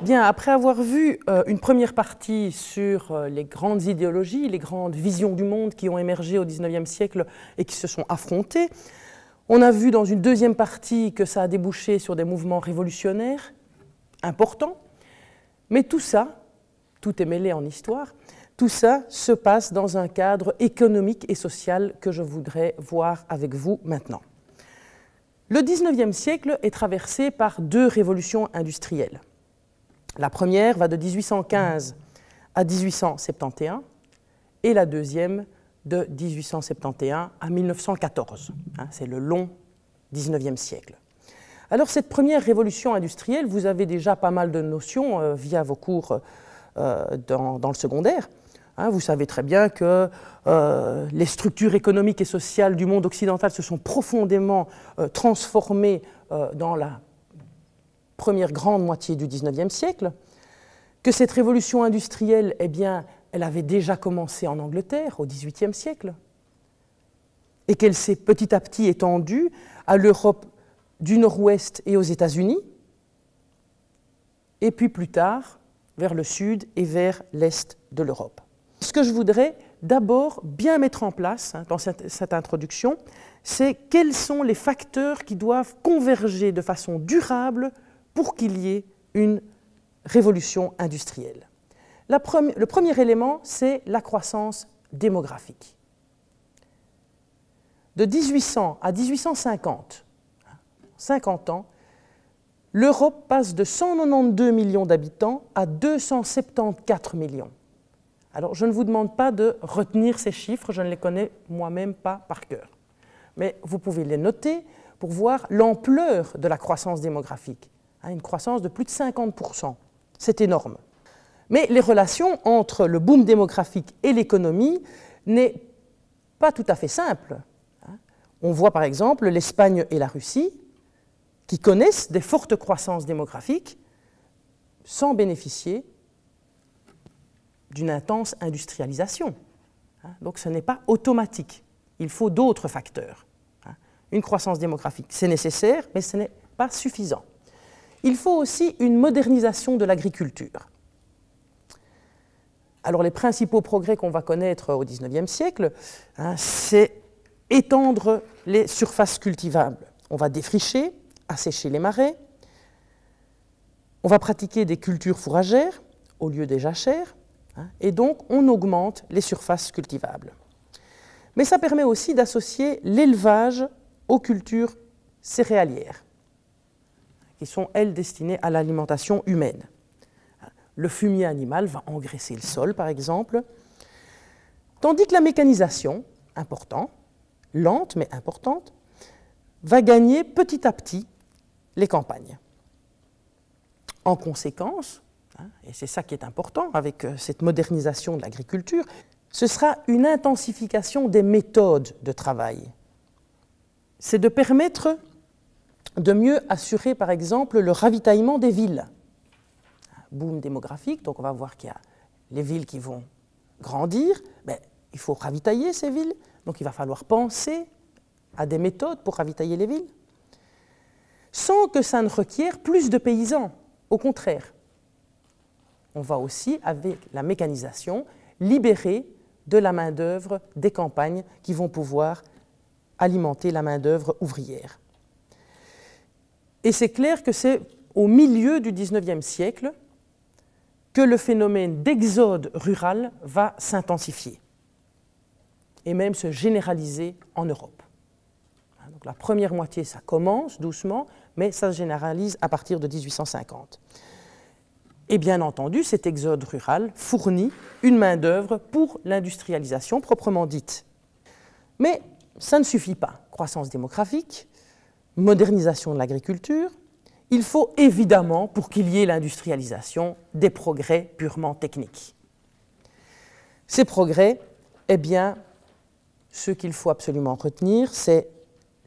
Bien, après avoir vu une première partie sur les grandes idéologies, les grandes visions du monde qui ont émergé au XIXe siècle et qui se sont affrontées, on a vu dans une deuxième partie que ça a débouché sur des mouvements révolutionnaires importants, mais tout ça, tout est mêlé en histoire, tout ça se passe dans un cadre économique et social que je voudrais voir avec vous maintenant. Le XIXe siècle est traversé par deux révolutions industrielles. La première va de 1815 à 1871 et la deuxième de 1871 à 1914. C'est le long XIXe siècle. Alors cette première révolution industrielle, vous avez déjà pas mal de notions via vos cours dans le secondaire. Vous savez très bien que les structures économiques et sociales du monde occidental se sont profondément transformées dans la première grande moitié du XIXe siècle, que cette révolution industrielle, eh bien, elle avait déjà commencé en Angleterre au XVIIIe siècle, et qu'elle s'est petit à petit étendue à l'Europe du Nord-Ouest et aux États-Unis, et puis plus tard vers le sud et vers l'est de l'Europe. Ce que je voudrais d'abord bien mettre en place dans cette introduction, c'est quels sont les facteurs qui doivent converger de façon durable pour qu'il y ait une révolution industrielle. Le premier élément, c'est la croissance démographique. De 1800 à 1850, 50 ans, l'Europe passe de 192 millions d'habitants à 274 millions. Alors, je ne vous demande pas de retenir ces chiffres, je ne les connais moi-même pas par cœur. Mais vous pouvez les noter pour voir l'ampleur de la croissance démographique. Une croissance de plus de 50%. C'est énorme. Mais les relations entre le boom démographique et l'économie n'est pas tout à fait simple. On voit par exemple l'Espagne et la Russie qui connaissent des fortes croissances démographiques sans bénéficier d'une intense industrialisation. Donc ce n'est pas automatique. Il faut d'autres facteurs. Une croissance démographique, c'est nécessaire, mais ce n'est pas suffisant. Il faut aussi une modernisation de l'agriculture. Alors les principaux progrès qu'on va connaître au XIXe siècle, c'est étendre les surfaces cultivables. On va défricher, assécher les marais, on va pratiquer des cultures fourragères au lieu des jachères, et donc on augmente les surfaces cultivables. Mais ça permet aussi d'associer l'élevage aux cultures céréalières, qui sont, elles, destinées à l'alimentation humaine. Le fumier animal va engraisser le sol, par exemple, tandis que la mécanisation, importante, lente mais importante, va gagner petit à petit les campagnes. En conséquence, et c'est ça qui est important avec cette modernisation de l'agriculture, ce sera une intensification des méthodes de travail. C'est de permettre de mieux assurer, par exemple, le ravitaillement des villes. Boom démographique, donc on va voir qu'il y a les villes qui vont grandir, mais il faut ravitailler ces villes, donc il va falloir penser à des méthodes pour ravitailler les villes, sans que ça ne requiert plus de paysans, au contraire. On va aussi, avec la mécanisation, libérer de la main-d'œuvre des campagnes qui vont pouvoir alimenter la main-d'œuvre ouvrière. Et c'est clair que c'est au milieu du XIXe siècle que le phénomène d'exode rural va s'intensifier et même se généraliser en Europe. Donc la première moitié, ça commence doucement, mais ça se généralise à partir de 1850. Et bien entendu, cet exode rural fournit une main-d'œuvre pour l'industrialisation proprement dite. Mais ça ne suffit pas. Croissance démographique, modernisation de l'agriculture, il faut évidemment, pour qu'il y ait l'industrialisation, des progrès purement techniques. Ces progrès, eh bien, ce qu'il faut absolument retenir, c'est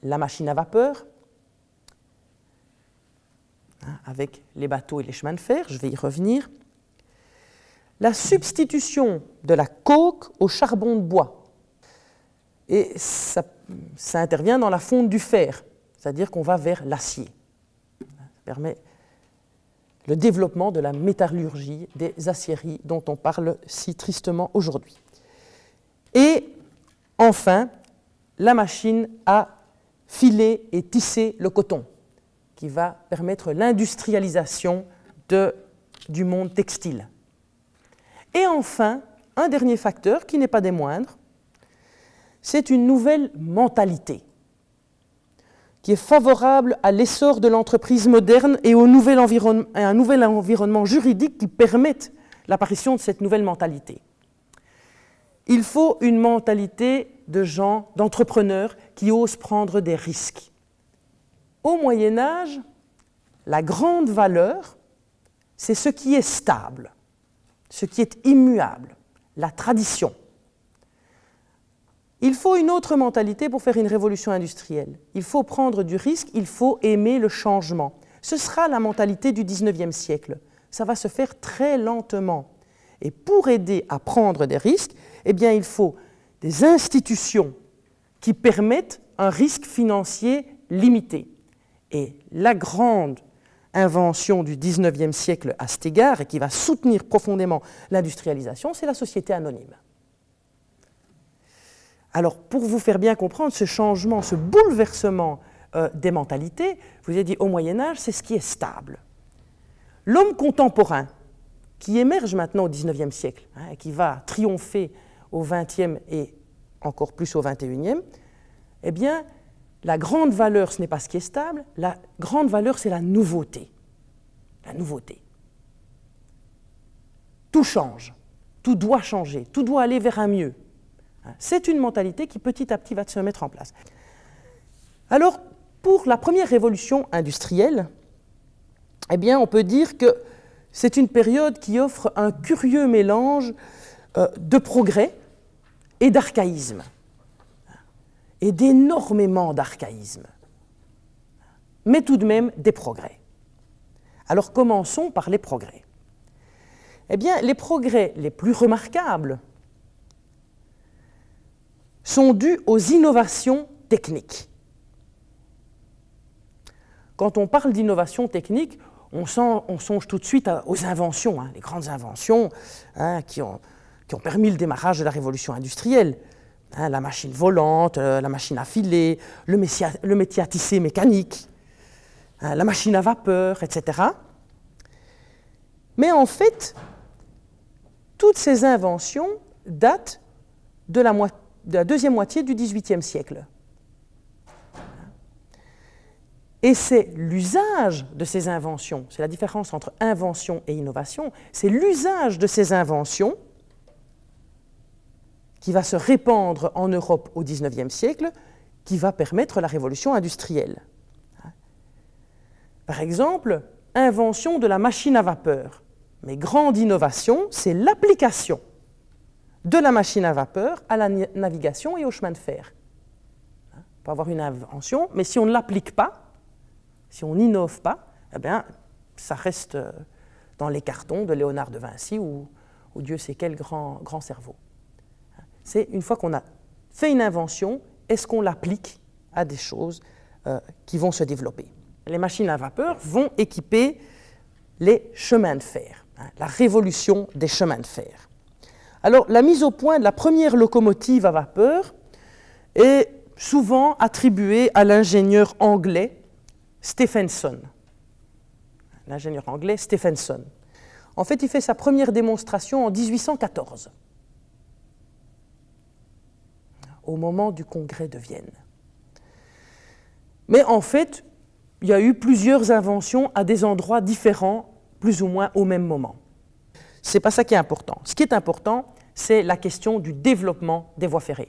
la machine à vapeur, avec les bateaux et les chemins de fer, je vais y revenir, la substitution de la coke au charbon de bois. Et ça intervient dans la fonte du fer, c'est-à-dire qu'on va vers l'acier. Ça permet le développement de la métallurgie, des aciéries dont on parle si tristement aujourd'hui. Et enfin, la machine à filer et tisser le coton, qui va permettre l'industrialisation du monde textile. Et enfin, un dernier facteur qui n'est pas des moindres, c'est une nouvelle mentalité qui est favorable à l'essor de l'entreprise moderne et à un nouvel environnement juridique qui permette l'apparition de cette nouvelle mentalité. Il faut une mentalité de gens, d'entrepreneurs qui osent prendre des risques. Au Moyen Âge, la grande valeur, c'est ce qui est stable, ce qui est immuable, la tradition. Il faut une autre mentalité pour faire une révolution industrielle. Il faut prendre du risque, il faut aimer le changement. Ce sera la mentalité du XIXe siècle. Ça va se faire très lentement. Et pour aider à prendre des risques, eh bien, il faut des institutions qui permettent un risque financier limité. Et la grande invention du XIXe siècle à cet égard, et qui va soutenir profondément l'industrialisation, c'est la société anonyme. Alors, pour vous faire bien comprendre ce changement, ce bouleversement des mentalités, je vous ai dit au Moyen-Âge, c'est ce qui est stable. L'homme contemporain, qui émerge maintenant au XIXe siècle, et qui va triompher au XXe et encore plus au XXIe, eh bien, la grande valeur, ce n'est pas ce qui est stable, la grande valeur, c'est la nouveauté. La nouveauté. Tout change, tout doit changer, tout doit aller vers un mieux. C'est une mentalité qui petit à petit va se mettre en place. Alors, pour la première révolution industrielle, eh bien, on peut dire que c'est une période qui offre un curieux mélange de progrès et d'archaïsme, et d'énormément d'archaïsme, mais tout de même des progrès. Alors, commençons par les progrès. Eh bien, les progrès les plus remarquables sont dus aux innovations techniques. Quand on parle d'innovation technique, on songe tout de suite aux inventions, les grandes inventions qui ont permis le démarrage de la révolution industrielle. La machine volante, la machine à filer, le métier à tisser mécanique, la machine à vapeur, etc. Mais en fait, toutes ces inventions datent de la deuxième moitié du XVIIIe siècle. Et c'est l'usage de ces inventions, c'est la différence entre invention et innovation, c'est l'usage de ces inventions qui va se répandre en Europe au XIXe siècle, qui va permettre la révolution industrielle. Par exemple, invention de la machine à vapeur. Mais grande innovation, c'est l'application de la machine à vapeur à la navigation et au chemin de fer. On peut avoir une invention, mais si on ne l'applique pas, si on n'innove pas, eh bien, ça reste dans les cartons de Léonard de Vinci ou Dieu sait quel grand cerveau. C'est une fois qu'on a fait une invention, est-ce qu'on l'applique à des choses qui vont se développer. Les machines à vapeur vont équiper les chemins de fer, la révolution des chemins de fer. Alors, la mise au point de la première locomotive à vapeur est souvent attribuée à l'ingénieur anglais Stephenson. L'ingénieur anglais Stephenson. En fait, il fait sa première démonstration en 1814, au moment du congrès de Vienne. Mais en fait, il y a eu plusieurs inventions à des endroits différents, plus ou moins au même moment. Ce n'est pas ça qui est important. Ce qui est important, c'est la question du développement des voies ferrées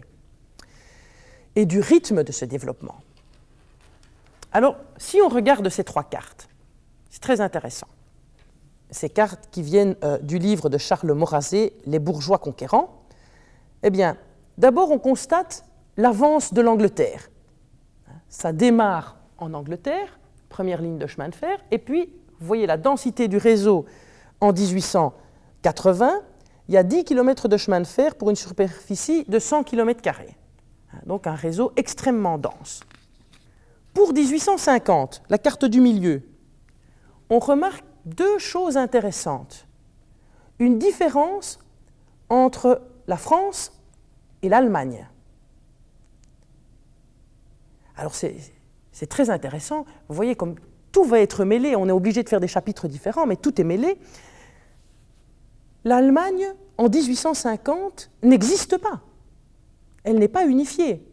et du rythme de ce développement. Alors, si on regarde ces trois cartes, c'est très intéressant. Ces cartes qui viennent du livre de Charles Maurrazé, « Les bourgeois conquérants », eh bien, d'abord, on constate l'avance de l'Angleterre. Ça démarre en Angleterre, première ligne de chemin de fer, et puis, vous voyez la densité du réseau en 1880, il y a 10 km de chemin de fer pour une superficie de 100 km². Donc un réseau extrêmement dense. Pour 1850, la carte du milieu, on remarque deux choses intéressantes. Une différence entre la France et l'Allemagne. Alors c'est très intéressant. Vous voyez comme tout va être mêlé. On est obligé de faire des chapitres différents, mais tout est mêlé. L'Allemagne, en 1850, n'existe pas. Elle n'est pas unifiée.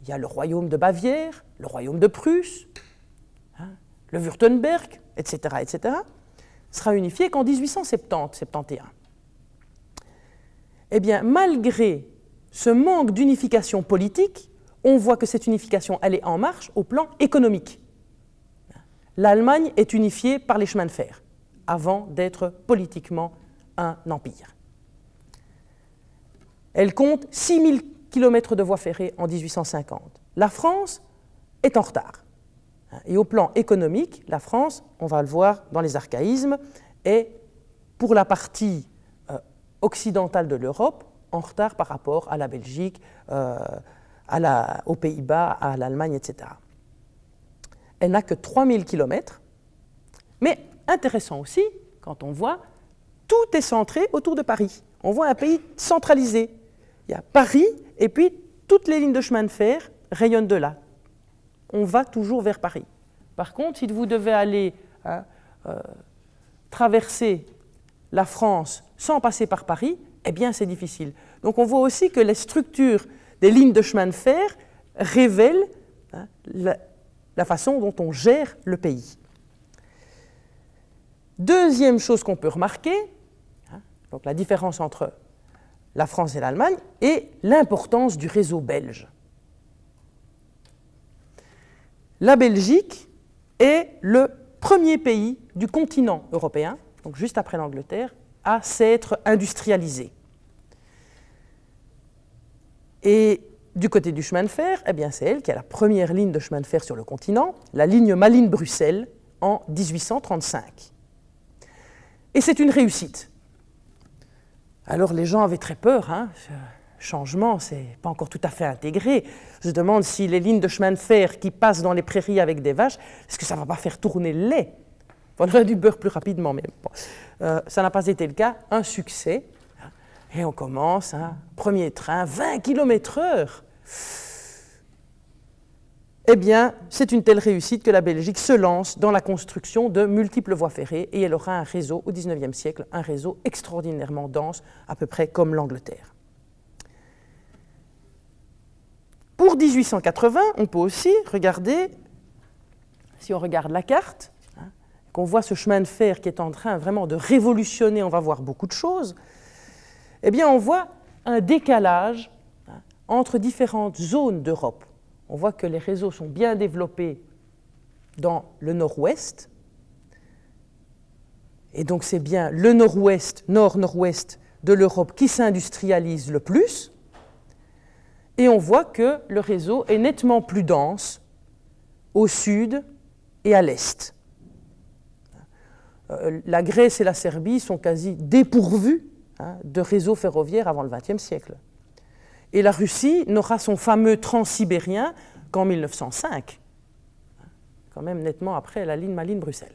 Il y a le royaume de Bavière, le royaume de Prusse, le Wurtemberg, etc., etc., sera unifié qu'en 1870-71. Eh bien, malgré ce manque d'unification politique, on voit que cette unification, elle est en marche au plan économique. L'Allemagne est unifiée par les chemins de fer, avant d'être politiquement un empire. Elle compte 6000 km de voies ferrées en 1850. La France est en retard. Et au plan économique, la France, on va le voir dans les archaïsmes, est, pour la partie occidentale de l'Europe, en retard par rapport à la Belgique, aux Pays-Bas, à l'Allemagne, etc. Elle n'a que 3000 km, mais intéressant aussi, quand on voit, tout est centré autour de Paris. On voit un pays centralisé. Il y a Paris, et puis toutes les lignes de chemin de fer rayonnent de là. On va toujours vers Paris. Par contre, si vous devez aller traverser la France sans passer par Paris, eh bien c'est difficile. Donc on voit aussi que les structures des lignes de chemin de fer révèlent la façon dont on gère le pays. Deuxième chose qu'on peut remarquer, donc la différence entre la France et l'Allemagne, est l'importance du réseau belge. La Belgique est le premier pays du continent européen, donc juste après l'Angleterre, à s'être industrialisé. Et du côté du chemin de fer, eh bien c'est elle qui a la première ligne de chemin de fer sur le continent, la ligne Malines-Bruxelles, en 1835. Et c'est une réussite. Alors les gens avaient très peur, ce changement, c'est pas encore tout à fait intégré. Je demande si les lignes de chemin de fer qui passent dans les prairies avec des vaches, est-ce que ça ne va pas faire tourner le lait? On aurait du beurre plus rapidement, mais bon. Ça n'a pas été le cas, un succès. Et on commence, premier train, 20 km/h. Eh bien, c'est une telle réussite que la Belgique se lance dans la construction de multiples voies ferrées et elle aura un réseau, au XIXe siècle, un réseau extraordinairement dense, à peu près comme l'Angleterre. Pour 1880, on peut aussi regarder, si on regarde la carte, qu'on voit ce chemin de fer qui est en train vraiment de révolutionner, on va voir beaucoup de choses, eh bien on voit un décalage entre différentes zones d'Europe. On voit que les réseaux sont bien développés dans le nord-ouest. Et donc c'est bien le nord-ouest, nord-nord-ouest de l'Europe qui s'industrialise le plus. Et on voit que le réseau est nettement plus dense au sud et à l'est. La Grèce et la Serbie sont quasi dépourvues de réseaux ferroviaires avant le XXe siècle. Et la Russie n'aura son fameux transsibérien qu'en 1905, quand même nettement après la ligne Malines-Bruxelles.